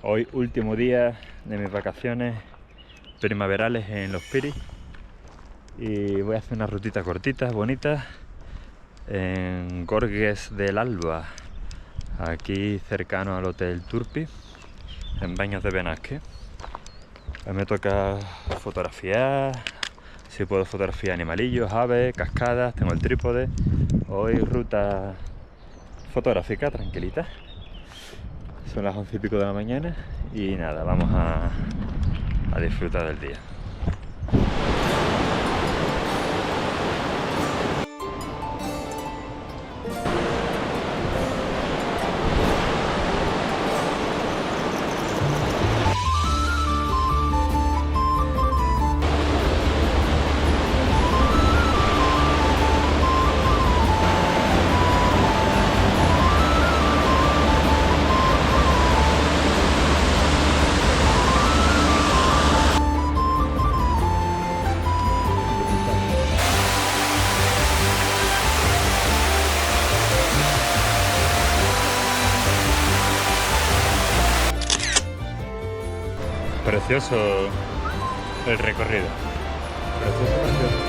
Hoy último día de mis vacaciones primaverales en Los Piris y voy a hacer una rutita cortita, bonita, en Gorgues del Alba, aquí cercano al Hotel Turpi, en Baños de Benasque. Hoy me toca fotografiar, si puedo fotografiar animalillos, aves, cascadas, tengo el trípode. Hoy ruta fotográfica tranquilita. Son las 11 y pico de la mañana y nada, vamos a disfrutar del día. Precioso el recorrido. Precioso, precioso.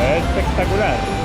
Espectacular.